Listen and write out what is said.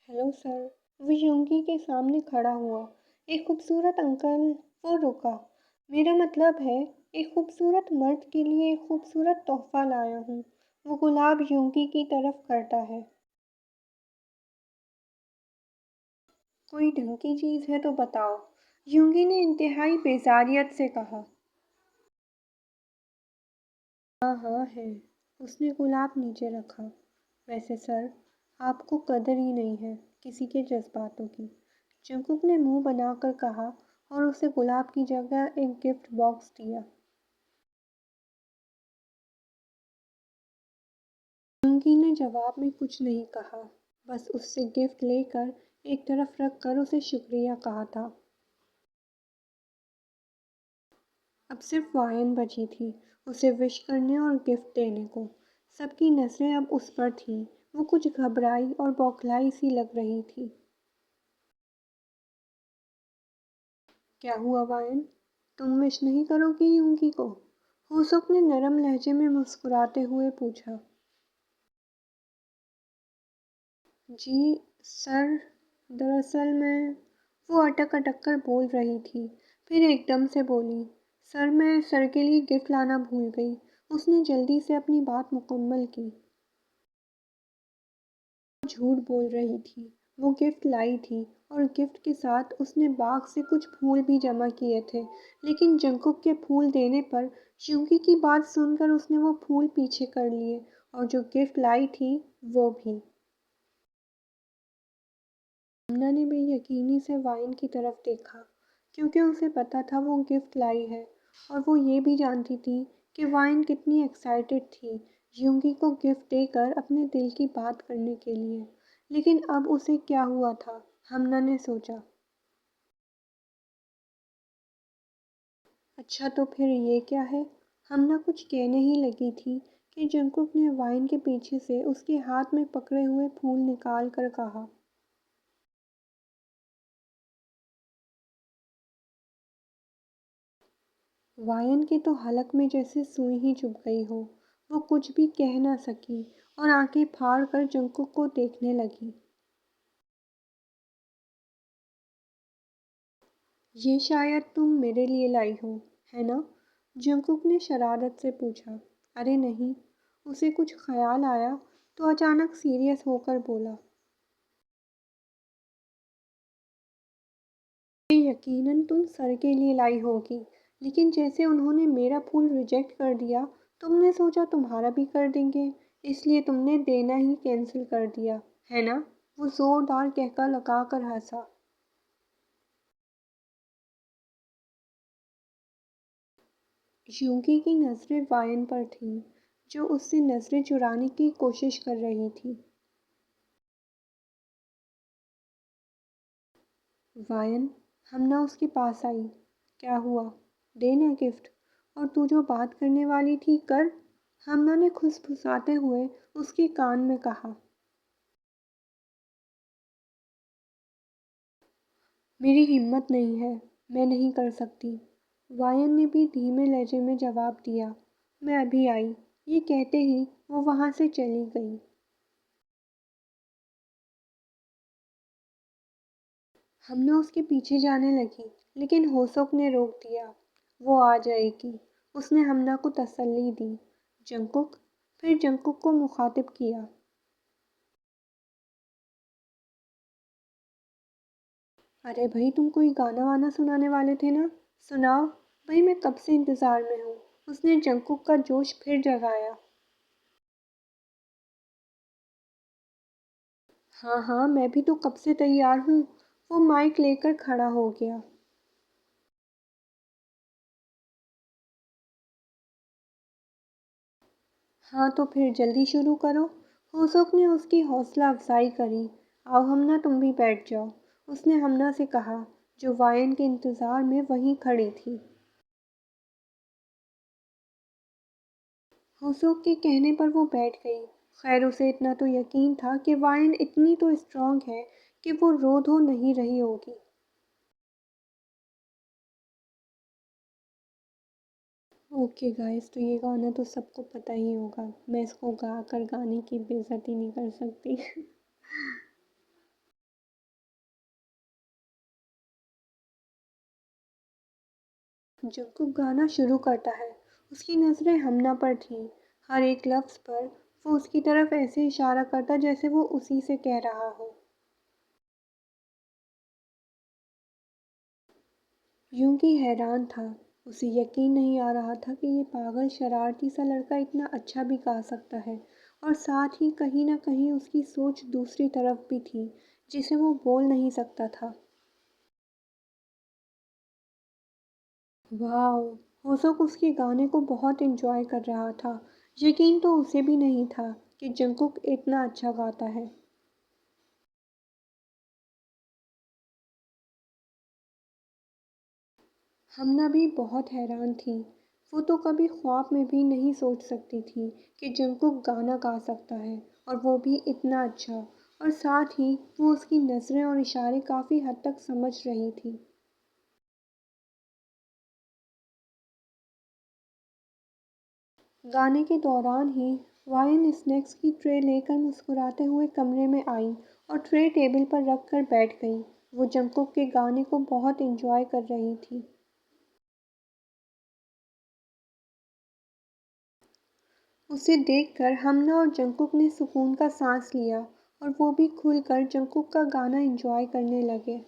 Hello sir. वो यूंगी के सामने खड़ा हुआ। एक खूबसूरत अंकल। वो रुका। मेरा मतलब है, एक खूबसूरत मर्द के लिए एक खूबसूरत तोहफा लाया हूँ। वो गुलाब यूंगी की तरफ करता है। कोई ढंग की चीज़ है तो बताओ, यूंगी ने इंतहाई बेजारियत से कहा। हाँ हाँ है। उसने गुलाब नीचे रखा। वैसे सर, आपको कदर ही नहीं है किसी के जज्बातों की। जंकुक ने मुंह बनाकर कहा और उसे गुलाब की जगह एक गिफ्ट बॉक्स दिया। जंगी ने जवाब में कुछ नहीं कहा, बस उससे गिफ्ट लेकर एक तरफ रख कर उसे शुक्रिया कहा था। अब सिर्फ वायन बची थी, उसे विश करने और गिफ्ट देने को। सबकी नजरें अब उस पर थीं। वो कुछ घबराई और बौखलाई सी लग रही थी। क्या हुआ वायन? तुम विश नहीं करोगी यूंगी को? होसुक ने नरम लहजे में मुस्कुराते हुए पूछा। जी सर, दरअसल मैं। वो अटक अटक कर बोल रही थी, फिर एकदम से बोली, सर मैं सर के लिए गिफ्ट लाना भूल गई। उसने जल्दी से अपनी बात मुकम्मल की। झूठ बोल रही थी। वो गिफ्ट लाई थी और गिफ्ट के साथ उसने बाग से कुछ फूल भी जमा किए थे। लेकिन जंकुक के फूल देने पर यूंगी की बात सुनकर उसने वो फूल पीछे कर लिए और जो गिफ्ट लाई थी वो भी। यमुना ने बेयकीनी से वाइन की तरफ देखा, क्योंकि उसे पता था वो गिफ्ट लाई है। और वो ये भी जानती थी कि वाइन कितनी एक्साइटेड थी यूंगी को गिफ्ट देकर अपने दिल की बात करने के लिए। लेकिन अब उसे क्या हुआ था? हमना ने सोचा। अच्छा तो फिर ये क्या है? हमना कुछ कहने ही लगी थी कि जंकुक ने वाइन के पीछे से उसके हाथ में पकड़े हुए फूल निकाल कर कहा। वायन के तो हलक में जैसे सुई ही चुभ गई हो। वो कुछ भी कह ना सकी और आंखें फाड़ कर जंकुक को देखने लगी। ये शायद तुम मेरे लिए लाई हो, है ना? जंकुक ने शरारत से पूछा। अरे नहीं। उसे कुछ ख्याल आया तो अचानक सीरियस होकर बोला। ये यकीनन तुम सर के लिए लाई होगी, लेकिन जैसे उन्होंने मेरा फूल रिजेक्ट कर दिया, तुमने सोचा तुम्हारा भी कर देंगे, इसलिए तुमने देना ही कैंसिल कर दिया, है ना? वो जोरदार कहकर लगा कर हंसा। यूकी की नज़रें वायन पर थीं, जो उससे नज़रें चुराने की कोशिश कर रही थी। वायन, हमना उसके पास आई। क्या हुआ? देना गिफ्ट। और तू जो बात करने वाली थी कर। हमना ने खुसफुसाते हुए उसके कान में कहा। मेरी हिम्मत नहीं है, मैं नहीं कर सकती। वायन ने भी धीमे लहजे में जवाब दिया। मैं अभी आई। ये कहते ही वो वहाँ से चली गई। हमना उसके पीछे जाने लगी, लेकिन होसोक ने रोक दिया। वो आ जाएगी। उसने हमना को तसल्ली दी। जंकुक। फिर जंकुक को मुखातिब किया। अरे भाई, तुम कोई गाना वाना सुनाने वाले थे ना? सुनाओ। भाई मैं कब से इंतज़ार में हूँ। उसने जंकुक का जोश फिर जगाया। हाँ हाँ, मैं भी तो कब से तैयार हूँ। वो माइक लेकर खड़ा हो गया। हाँ तो फिर जल्दी शुरू करो। होसुक ने उसकी हौसला अफजाई करी। आओ हमना, तुम भी बैठ जाओ। उसने हमना से कहा, जो वायन के इंतज़ार में वहीं खड़ी थी। होसुक के कहने पर वो बैठ गई। खैर उसे इतना तो यकीन था कि वायन इतनी तो स्ट्रांग है कि वो रो धो नहीं रही होगी। ओके गाइस, तो ये गाना तो सबको पता ही होगा। मैं इसको गा कर गाने की बेइज्जती नहीं कर सकती। जंगकुक गाना शुरू करता है। उसकी नज़रें हमना पर थीं। हर एक लफ्ज़ पर वो उसकी तरफ ऐसे इशारा करता जैसे वो उसी से कह रहा हो। यूंगी हैरान था। उसे यकीन नहीं आ रहा था कि ये पागल शरारती सा लड़का इतना अच्छा भी गा सकता है, और साथ ही कहीं न कहीं उसकी सोच दूसरी तरफ भी थी, जिसे वो बोल नहीं सकता था। वाओ! होसोक उसके गाने को बहुत एन्जॉय कर रहा था। यकीन तो उसे भी नहीं था कि जंगकुक इतना अच्छा गाता है। हमना भी बहुत हैरान थी। वो तो कभी ख्वाब में भी नहीं सोच सकती थी कि जंगकुक गाना गा सकता है, और वो भी इतना अच्छा। और साथ ही वो उसकी नज़रें और इशारे काफ़ी हद तक समझ रही थी। गाने के दौरान ही वाइन स्नैक्स की ट्रे लेकर मुस्कुराते हुए कमरे में आई और ट्रे टेबल पर रख कर बैठ गई। वो जंगकुक के गाने को बहुत एंजॉय कर रही थी। उसे देखकर हमना और जंगकुक ने सुकून का सांस लिया, और वो भी खुलकर जंगकुक का गाना एंजॉय करने लगे।